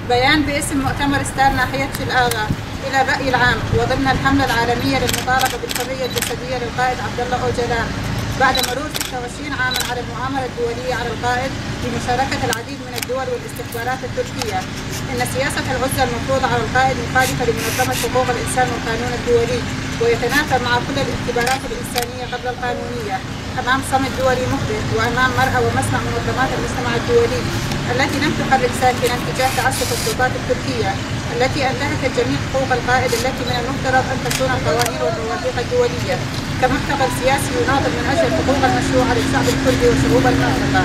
بيان باسم مؤتمر ستار ناحية شلآغا إلى الرأي العام وضمن الحملة العالمية للمطالبة بالحرية الجسدية للقائد عبد الله أوجلان بعد مرور 26 عاما على المؤامرة الدولية على القائد بمشاركة العديد من الدول والاستخبارات التركية. إن سياسة العزلة المفروضة على القائد مخالفة لمنظمة حقوق الإنسان والقانون الدولي، ويتنافى مع كل الاعتبارات الإنسانية قبل القانونية أمام صمت دولي محبط وأمام مرأى ومسمع منظمات المجتمع الدولي التي لم تحرك ساكنا تجاه تعسف السلطات التركية التي انتهكت جميع حقوق القائد التي من المفترض أن تكون القوانين والمواثيق الدولية كمعتقل سياسي يناضل من أجل الحقوق المشروعة للشعب الكردي وشعوب المنطقة.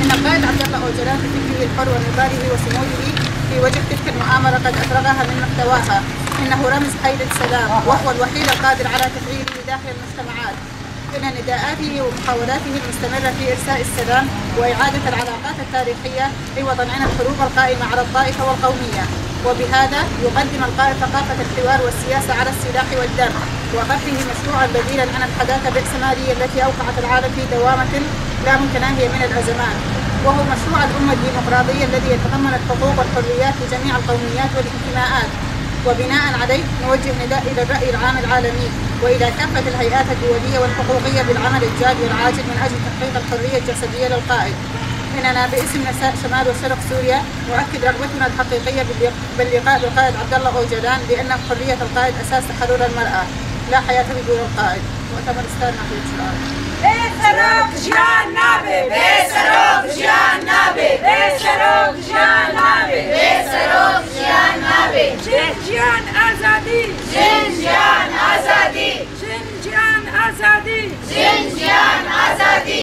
إن القائد عبد الله أوجلان بفكره الحر ونضاله وصموده في وجه تلك المؤامرة قد أفرغها من محتواها. إنه رمز حي للسلام وهو الوحيد القادر على تفعيله داخل المجتمعات. إن نداءاته ومحاولاته المستمرة في إرساء السلام وإعادة العلاقات التاريخية عوضا عن الحروب القائمة على الطائفة والقومية، وبهذا يقدم القائد ثقافة الحوار والسياسة على السلاح والدم وطرحه مشروعا بديلا عن الحداثة الرأسمالية التي أوقعت العالم في دوامة لا متناهية من الأزمات، وهو مشروع الأمة الديمقراطية الذي يتضمن الحقوق والحريات لجميع القوميات والانتماءات. وبناء عليه نوجه نداء إلى الرأي العام العالمي وإلى كافة الهيئات الدولية والحقوقية بالعمل الجاد والعاجل من أجل تحقيق الحرية الجسدية للقائد. إننا باسم نساء شمال وشرق سوريا نؤكد رغبتنا الحقيقية باللقاء بالقائد عبد الله أوجلان لأن حرية القائد أساس تحرر المرأة، لا حياة بدون القائد. مؤتمر ستار ناحية شلآغا. بسرک جان نابه، بسرک جان نابه، بسرک جان نابه، بسرک جان نابه. جنجان آزادی، جنجان آزادی، جنجان آزادی، جنجان آزادی.